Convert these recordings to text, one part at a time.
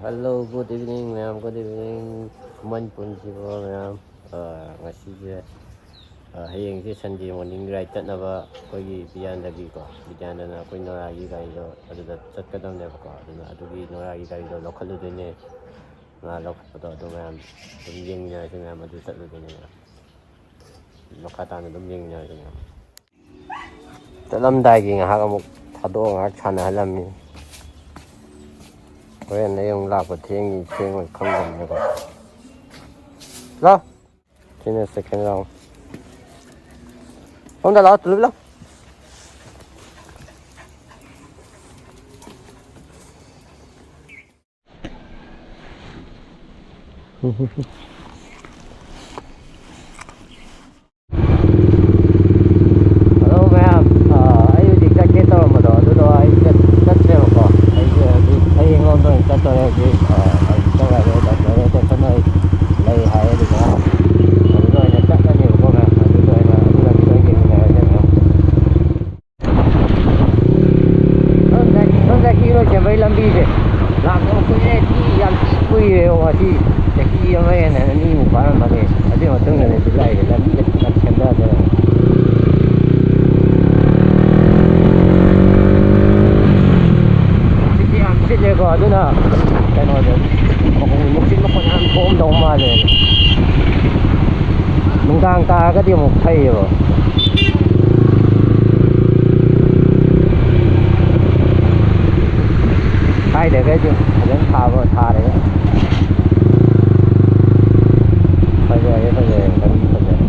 Hello, good evening ma'am. Good evening. Manpunsibo ma'am. Ngasize ꯍꯌꯦꯡꯁꯦ ꯁꯟꯗꯦ morning right ꯆꯠꯅꯕ ꯑꯩꯈꯣꯏꯒꯤ ꯕꯤꯌꯥꯟꯗꯒꯤꯀꯣ ꯕꯤꯌꯥꯟꯗꯅ ꯑꯩꯈꯣꯏ ꯅꯣꯔꯥꯒꯤ ꯒꯥꯔꯤꯗꯣ ꯑꯗꯨꯗ ꯆꯠꯀꯗꯕꯅꯦꯕꯀꯣ ꯑꯗꯨꯅ ꯑꯗꯨꯒꯤ ꯅꯣꯔꯥꯒꯤ ꯒꯥꯔꯤꯗꯣ ꯂꯧꯈꯠꯂꯨꯗꯣꯏꯅꯦ ꯉꯥ ꯂꯧꯈꯠꯄꯗꯣ ꯑꯗꯨ ꯃꯌꯥꯝ ꯑꯗꯨꯝ ꯌꯦꯡꯃꯤꯟꯅꯔꯁꯤ ꯃꯌꯥꯝ ꯑꯗꯨ ꯆꯠꯂꯨꯗꯣꯏꯅꯦ ꯃꯌꯥꯝ ꯃꯈꯥ ꯇꯥꯅ ꯑꯗꯨꯝ ꯌꯦꯡꯃꯤꯟꯅꯔꯁꯤ ꯃꯌꯥꯝ ꯆꯠꯂꯝꯗꯥꯏꯒꯤ ꯉꯥꯏꯍꯥꯛ ꯑꯃꯨꯛ ꯊꯥꯗꯣꯛꯑꯒ ꯉꯥꯏꯍꯥꯛ ꯁꯥꯟꯅꯍꯜꯂꯝꯃꯤ ꯍꯣꯔꯦꯟ ꯅꯌꯨꯝ ꯂꯥꯛꯄ ꯊꯦꯡꯉꯣꯏ ꯈꯪꯗꯕꯅꯤꯅꯀꯣ ꯂꯥ ꯁꯤꯅ ꯁꯦꯀꯦꯟ ꯔꯥꯎꯟ ꯁꯣꯝꯗ ꯂꯥꯛꯑꯣ ꯇꯨꯂꯨꯞ ꯂꯥꯎ ꯍꯜꯂꯣ ꯃꯌꯥꯝ ꯑꯩ ꯍꯧꯖꯤꯛ ꯆꯠꯀꯦ ꯇꯧꯔꯝꯕꯗꯣ ꯑꯗꯨꯗꯣ ꯑꯩ ꯆꯠꯇ꯭ꯔꯦꯕꯀꯣ ꯑꯩꯁꯦ ꯍꯧꯖꯤꯛ ꯍꯌꯦꯡ ꯂꯣꯝꯗ ꯑꯣꯏꯅ ꯆꯠꯇꯣꯔꯦ ꯍꯧꯖꯤꯛ ꯆꯠꯇꯣꯔꯦ ꯂꯩ ꯍꯥꯏ ꯑꯗꯨꯅ ꯑꯗꯨꯗ ꯑꯣꯏꯅ ꯆꯠꯂꯅꯦꯕꯀꯣ ꯃꯌꯥꯝ ꯑꯗꯨꯗ ꯑꯣꯏꯅ ꯑꯗꯨ ꯂꯝꯕꯤꯗꯣ ꯌꯦꯡꯃꯤꯟꯅꯔꯁꯦ ꯃꯌꯥꯝ ꯁꯣꯝꯗ ꯏꯔꯣꯏꯁꯦꯝꯕꯒꯤ ꯂꯝꯕꯤꯁꯦ ꯂꯥꯛꯇꯕ ꯀꯨꯏꯔꯦ ꯌꯥꯝ ꯀꯨꯏꯔꯦꯕ ꯉꯁꯤ ꯆꯍꯤ ꯑꯃ ꯍꯦꯟꯅ ꯑꯅꯤꯃꯨꯛ ꯐꯥꯔꯝꯃꯅꯤ ꯑꯗꯨꯒꯤ ꯃꯇꯨꯡꯗꯅꯦ ꯁꯤ ꯂꯥꯛꯏꯁꯦ ꯂꯝꯕꯤꯁꯦ ꯐꯖꯅ ꯁꯦꯝꯊꯗꯅ ꯅꯨꯡꯁꯤꯠꯁꯦ ꯌꯥꯝ ꯁꯤꯠꯂꯦꯀꯣ ꯑꯗꯨꯅ ꯀꯩꯅꯣꯁꯦ ꯅꯨꯡꯁꯤꯠ ꯃꯈꯣꯟ ꯌꯥꯝ ꯊꯣꯛꯑꯝꯗꯧ ꯃꯥꯜꯂꯦ ꯅꯨꯡꯗꯥꯡ ꯇꯥꯔꯒꯗꯤ ꯑꯃꯨꯛ ꯐꯩꯌꯦꯕ ꯀꯥꯏꯗꯒꯩꯁꯨ ꯐꯖꯅ ꯊꯥꯔꯦ ꯐꯖꯔꯦ ꯂꯝꯕꯤ ꯐꯖꯔꯦ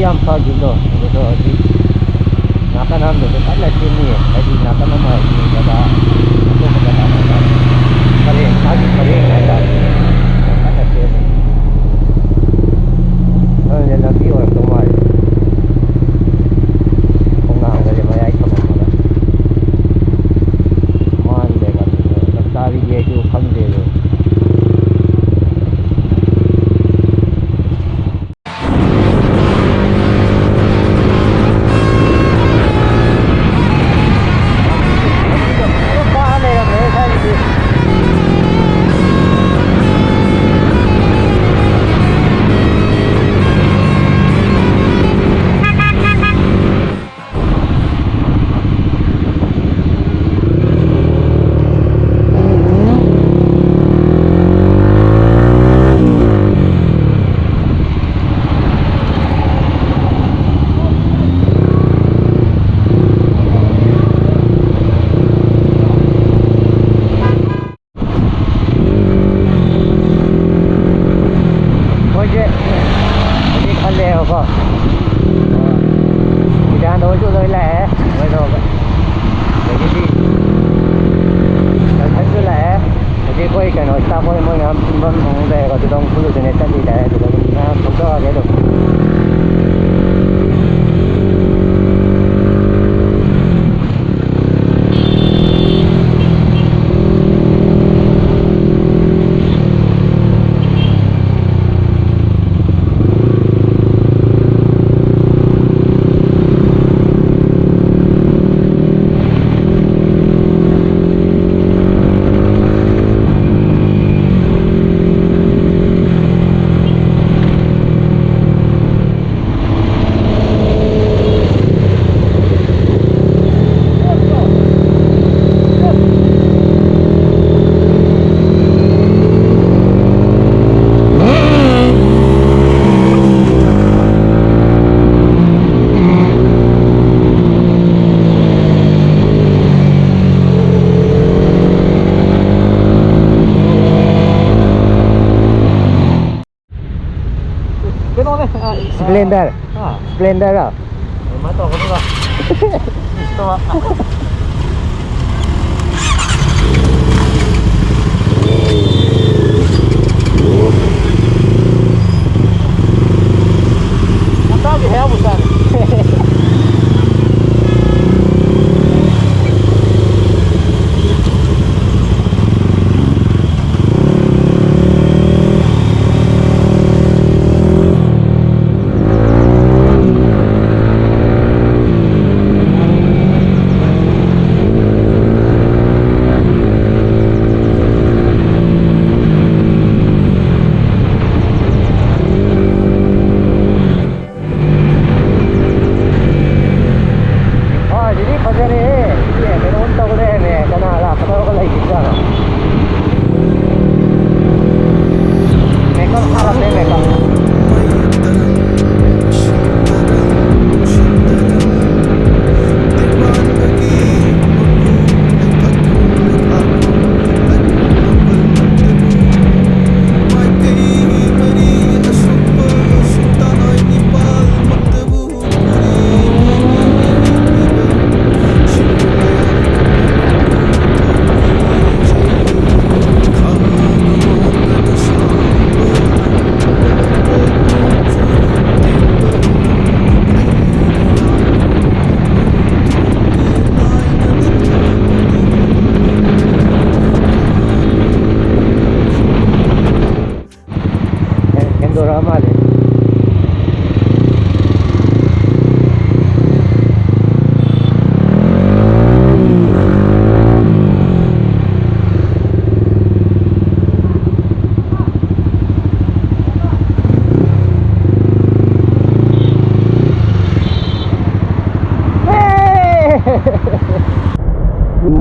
ꯌꯥꯝ ꯐꯈꯤꯕꯗꯣ ꯑꯗꯨꯗꯣ ꯍꯧꯖꯤꯛ ꯅꯥꯀꯟ ꯑꯃꯗꯁꯨ ꯀꯟꯅ ꯁꯦꯝꯃꯤꯌꯦ ꯍꯥꯏꯗꯤ ꯅꯥꯀꯟ ꯑꯃ ꯖꯒꯥ ꯑꯇꯣꯞꯄ ꯖꯒꯥ ꯍꯥꯏꯇꯥꯔꯦ ꯃꯥꯒꯤ ꯄꯔꯦꯡ ꯍꯥꯏꯇꯥꯔꯦ ꯌꯥꯝ ꯀꯟꯅ ꯁꯦꯝꯃꯤ ꯑꯗꯨꯅꯦ ꯂꯝꯕꯤ ꯑꯣꯏꯔꯛꯇꯧ ꯃꯥꯜꯂꯦ ꯈꯣꯡꯅꯥꯡꯒꯁꯦ ꯃꯌꯥꯏ ꯊꯝꯃꯝꯃꯒ ꯃꯥꯟꯗꯦꯕ ꯆꯞ ꯆꯥꯕꯤꯗꯤ ꯑꯩꯁꯨ ꯈꯪꯗꯦꯕ Splendor. Splendor ah. Mato ko ba? Ito ah. Ang tawag eh, busan. Alin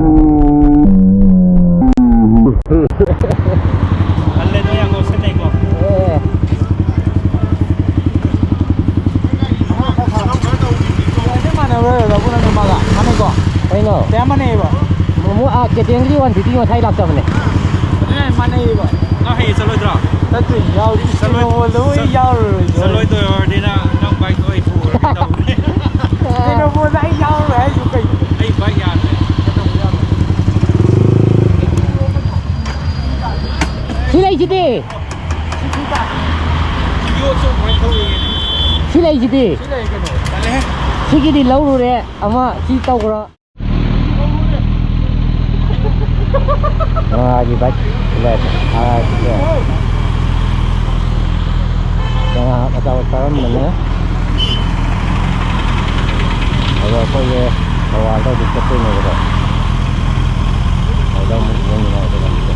mo yan, sinay ko. Mana bro, aku nak maga. Mana ko? Ayun o. Kaya mana iba? Keteng di wan titi wan thay lak sa mane. Mana iba? Hey, saloi dra. Tatu yao, saloi yao rồi. Saloi tôi đi na nang bike tôi phụ đi đâu. Thế nó mua lại yao rồi, chú cây. Ai bike ya. Sila ijiti. Yo so mai thôi đi. Sila ijiti. Sila cái này. Dale. Sigi di lau re ama si tau kora. Wah, di baik. Lihat. Ya. Jangan kata-kata mana. Kalau kau ye awal tu diketin ni kita. Ada mungkin ni ada dalam kita.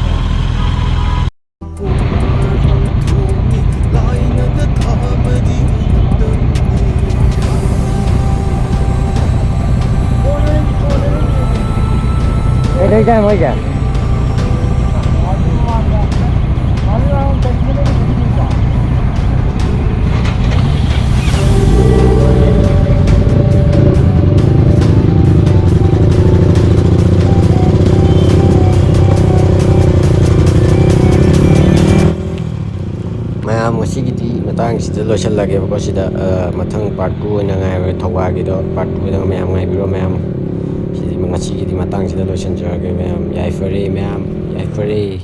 Đây ra mới kìa. Mayam ngasigi matang sida loisallage ko sida mathang part 2 oina ngai thawagi do part 2 da mayam ngai biro mayam sidi ngasigi di matang sida loisanjarage mayam yai fare